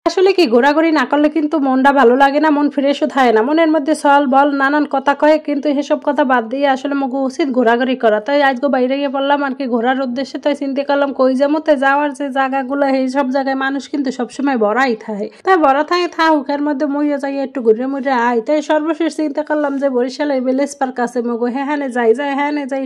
আসলে কি ঘোরাঘুরি না করলে কিন্তু মনটা ভালো লাগে না, মন ফ্রেশও থাকে না, মনের মধ্যে ছল বল নানান কথা কয়, কিন্তু এসব কথা বাদ দিয়ে আসলে মুখ উচিত ঘোরাঘুরি করা। তাই আজকে বাইরে গিয়ে পড়লাম আর কি ঘোরার উদ্দেশ্যে। তাই চিন্তা করলাম কই যাবো, তাই যাওয়ার যে জায়গাগুলো এই সব জায়গায় মানুষ কিন্তু সবসময় বড়াই থাকে, তাই বড়া থাকে থাকুক, এর মধ্যে মইয়া যাই একটু ঘুরে মুড়ে আই। তাই সর্বশেষ চিন্তা করলাম যে বরিশালে ভিলেজ পার্ক আছে মগো, হ্যাঁ যাই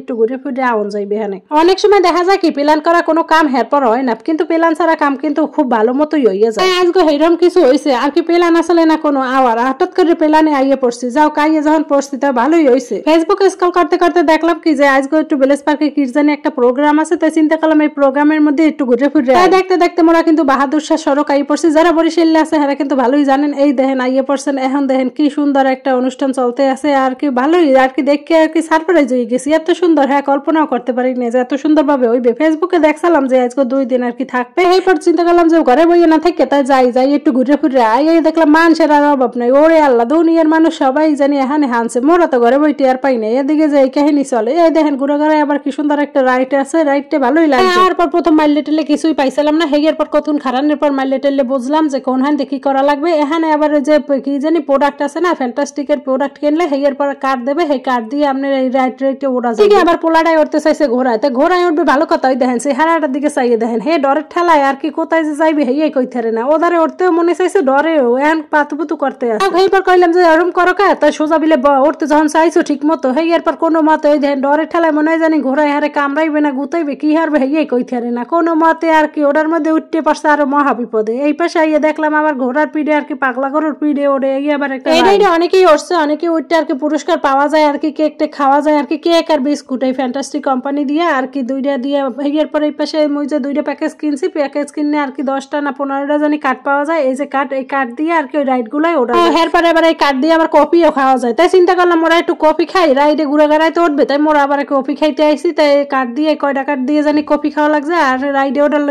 একটু ঘুরে ফিরে আউন যাই বেহানে। অনেক সময় দেখা যায় কি প্ল্যান করা কোনো কাম হেরপর হয় না, কিন্তু প্ল্যান ছাড়া কাম কিন্তু খুব ভালো মতোই হইয়া যায়। আজকে হেরম কিছু হয়েছে আর কি, প্ল্যান আসলে না কোনো আওয়ার, হঠাৎ করে প্ল্যানে আইয়ে পড়ছি। যাও কাইয়ে যখন পড়ছি তা ভালোই হয়েছে। ফেসবুক স্ক্রল করতে করতে দেখলাম কি যে আজকে একটু ভিলেজ পার্কে কি জানি একটা প্রোগ্রাম আছে, তাই চিন্তা করলাম এই প্রোগ্রামের মধ্যে একটু ঘুরে ফিরে। তাই দেখতে দেখতে মোরা কিন্তু বাহাদুর শাহ সড়ক আইয়ে পড়ছি। যারা বরিশালে আছে এরা কিন্তু ভালোই জানেন। এই দেখেন আইয়ে পড়ছেন, এখন দেখেন কি সুন্দর একটা অনুষ্ঠান চলতে আছে আর কি, ভালোই আর কি দেখে আর কি সারপ্রাইজ হয়ে গেছি। এত সুন্দর, হ্যাঁ কল্পনাও করতে পারি না যে এত সুন্দর ভাবে হইবে। ফেসবুকে দেখছিলাম যে আজকে 2 দিন আর কি থাকবে, এরপর চিন্তা করলাম যে ঘরে বইয়ে না থাকে তাই যাই একটু ঘুরে ফিরে আই। এই দেখলাম মানুষের আর অভাব নাই, ওরে আল্লাহ দুনিয়ার মানুষ সবাই জানি এখানে হানছে, মোরা তো ঘরে বইতে আর পাই না। এদিকে যে এই কাহিনী চলে, এই দেখেন ঘুরে ঘুরে আবার কি সুন্দর একটা রাইড আছে, রাইডটা ভালোই লাগে। তারপর প্রথম মাইলে টেলে কিছুই পাইছিলাম না, হেগের পর কতক্ষণ খারানোর পর মাইলে টেলে বুঝলাম যে কোন হান দেখি করা লাগবে। এখানে আবার যে কি জানি প্রোডাক্ট আছে না, ফ্যান্টাস্টিকের প্রোডাক্ট কিনলে হেগের পর কার্ড দেবে, সেই কার্ড দিয়ে আপনার এই রাইডে ওড়া যাবে। আবার পোলাটাই উঠতে চাইছে ঘোড়ায়, তো ঘোড়ায় উঠবে ভালো কথা, ওই দেখেন সেই হারাটার দিকে চাইয়ে দেখেন হে ডরের ঠেলায় আর কি কোথায় যে যাইবে হেয়ে কই থারে না, ওদারে উঠতেও মনে চাইছে ডরেও এখন পাতুপুতু করতে আছে। এইবার কইলাম যে এরকম করো কা, তাই সোজা বিলে উঠতে যখন চাইছো ঠিক মতো হেই এরপর কোনো মতে ওই দেখেন ডরের ঠেলায় মনে হয় জানি ঘোড়ায় হারে কামড়াইবে না গুতাইবে কি হারবে হেয়ে কই থারে না, কোনো মতে আর কি ওটার মধ্যে উঠতে পারছে আরো মহা বিপদে। এই পাশে আইয়ে দেখলাম আবার ঘোড়ার পিঠে আর কি পাগলা গরুর পিঠে ওড়ে এই আবার একটা এইটা অনেকেই উঠছে, অনেকেই উঠতে আর কি পুরস্কার পাওয়া যায় আর কি, কেকটা খাওয়া যায় আর কি, কেক আর বিস্কুট এই ফ্যান্টাস্টিক কোম্পানি দিয়ে আর কি 2টা দিয়ে। এরপর এই পাশে মুই যে 2টা প্যাকেজ কিনছি, প্যাকেজ কিনে আর কি 10টা না 15টা জানি কার্ড পাওয়া যায়, এই যে কার্ড, এই কার্ড দিয়ে আর কি ওই রাইড গুলাই ওঠা যায়। এরপর এবার এই কার্ড দিয়ে আবার কফিও খাওয়া যায়। তাই চিন্তা করলাম মোরা একটু কফি খাই, রাইডে ঘুরে গাড়াইতে উঠবে, তাই মোরা আবার কফি খাইতে আইসি। তাই কার্ড দিয়ে কয়টা কার্ড দিয়ে জানি কফি খাওয়া লাগছে, আর রাইডে ওটার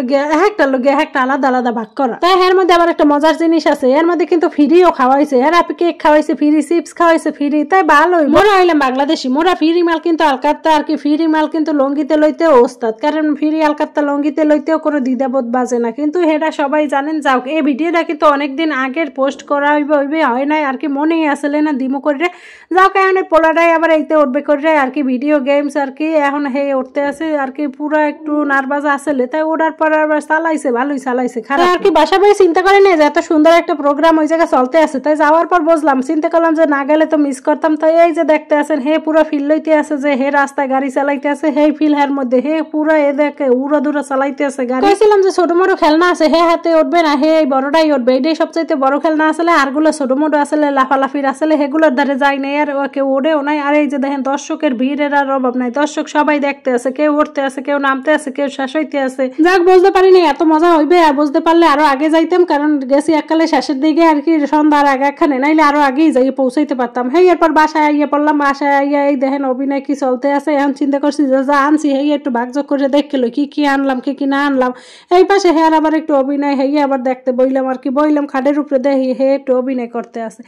লগে একটা আলাদা আলাদা ভাগ করা। তাই এর মধ্যে আবার একটা মজার জিনিস আছে, এর মধ্যে কিন্তু ফ্রিও খাওয়াইছে, এর আপনি কেক খাওয়াইছে ফ্রি, চিপস খাওয়াইছে ফ্রি। তাই ভালোই, মোরা হইলাম বাংলাদেশি, মোরা ফ্রি মাল কিন্তু আলকাত্তা আর কি, ফ্রি মাল কিন্তু লঙ্গিতে লইতেও ওস্তাদ, কারণ ফ্রি আলকাত্তা লঙ্গিতে লইতেও কোনো দ্বিধাবোধ বাজে না, কিন্তু এটা সবাই জানেন। যাও এই ভিডিওটা কিন্তু অনেকদিন আগের পোস্ট করা হইবে হয় নাই আর কি, মনেই আসলে না দিমু করে। যাও এখন পোলাটাই আবার এইতে উঠবে করে আর কি, ভিডিও গেমস আর কি এখন হে উঠতে আছে আর কি, পুরো একটু নার্ভাস আসলে। তাই ওঠার পর আবার চালাইছে, ভালোই চালাইছে, খারাপ আর কি। বাসা বই চিন্তা করে নেই যে এত সুন্দর একটা প্রোগ্রাম ওই জায়গায় চলতে আছে। তাই যাওয়ার পর বুঝলাম, চিন্তা করলাম যে না গেলে তো মিস করতাম। তাই এই যে দেখতে আছেন হে পুরো ফিল লইতে আছে, যে হে রাস্তায় গাড়ি চালাইতে আছে, হে ফিল হের মধ্যে হে পুরো এ দেখে উড়া দুরা চালাইতে আছে গাড়ি। কইছিলাম যে ছোট মোটো খেলনা আছে, হে হাতে উঠবে না, হে এই বড়টাই উঠবে, এটাই সবচাইতে বড় খেলনা আসলে, আরগুলো ছোট মোটো আসলে লাফালাফির আসলে হেগুলোর ধারে যায় নাই আর ওকে ওড়েও নাই। আর এই যে দেখেন দর্শকের ভিড়ের আর অভাব নাই, দর্শক সবাই দেখতে আছে, কেউ উঠতে আছে, কেউ নামতে আছে, কেউ শেষ হইতে আছে। যাক বুঝতে পারি না এত মজা হইবে, আর বুঝতে পারলে আরো আগে যাইতাম, কারণ গেছি এককালে শেষের দিকে আর কি, সন্ধ্যার আগে একখানে, নাইলে আরো আগেই যাই পৌঁছাইতে পারতাম। হেই এরপর বাসায় আইয়া পড়লাম, বাসায় আইয়া এই দেখেন অভিনয় কি চলতে আছে। এখন চিন্তা করছি যে যা আনছি হেই একটু ভাগযোগ করে দেখলো কি আনলাম কি না আনলাম। এই পাশে হেয়ার আবার একটু অভিনয় হেই আবার দেখতে বইলাম আর কি, বইলাম খাটের উপরে দেখি হে একটু অভিনয় করতে আছে।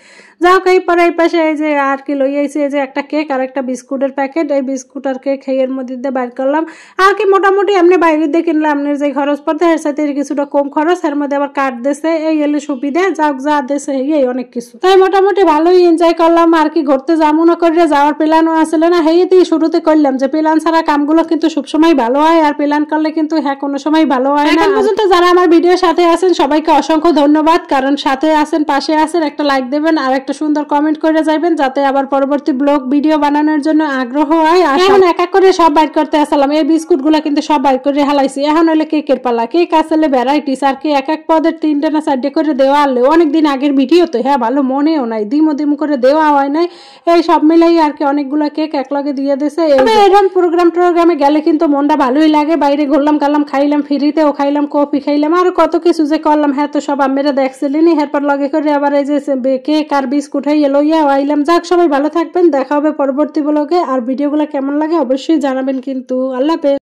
যাও এই পরে এই পাশে এই যে আর কি লই আইছি, এই যে একটা কেক আর একটা বিস্কুটের প্যাকেট, এই বিস্কুট আর কেক হেয়ের মধ্যে দিয়ে বাইর করলাম আর কি। মোটামুটি এমনি বাইরে দিয়ে কিনলে আপনার যে খরচ পড়তে এর সাথে কিছুটা কম খরচ, এর মধ্যে আবার কার্ড দিছে, এই এলে সুবিধা, যাক যা দিছে এই অনেক কিছু। তাই মোটামুটি ভালোই এনজয় করলাম আর কি। ঘুরতে যাবো না করে যাওয়ার প্ল্যানও আসলে না, হেয়েতেই শুরুতে করলাম যে প্ল্যান ছাড়া কামগুলো কিন্তু সবসময় ভালো হয়, আর প্ল্যান করলে কিন্তু হ্যাঁ কোনো সময় ভালো হয় না। এখন পর্যন্ত যারা আমার ভিডিওর সাথে আছেন সবাইকে অসংখ্য ধন্যবাদ, কারণ সাথে আছেন, পাশে আছেন, একটা লাইক দেবেন আর একটা সুন্দর কমেন্ট করে যাবেন, যাতে আবার পরবর্তী ব্লগ ভিডিও বানানোর জন্য আগ্রহ হয়। এখন এক এক করে সব বাইর করতে আসলাম, এই বিস্কুট গুলা কিন্তু সব বাইর করে হালাইছি। এখন হলে কেকের পালা, কেক আসলে ভ্যারাইটিস আর কি, এক এক পদের 3টে না 4টে করে দেওয়া আনলে অনেকদিন আগের ভিডিও তো, হ্যাঁ ভালো মনেও নাই, দিমো করে দেওয়া হয় নাই। এই সব মিলাই আর কি অনেকগুলো কেক একলগে দিয়ে দিছে। এরকম প্রোগ্রামে গেলে কিন্তু মনটা ভালোই লাগে, বাইরে ঘুরলাম কালাম, খাইলাম ফ্রিতেও খাইলাম, কফি খাইলাম, আর কত কিছু যে করলাম। হ্যাঁ তো সব আমেরা দেখছিলেনি, এরপর লগে করে আবার এই যে কেক আর বিস্কুট হয়ে লইয়া আইলাম। যাক সবাই ভালো থাকবেন, দেখা হবে পরবর্তী ব্লগে। আর ভিডিওগুলো কেমন লাগে অবশ্যই জানাবেন কিন্তু। আল্লাহ হাফেজ।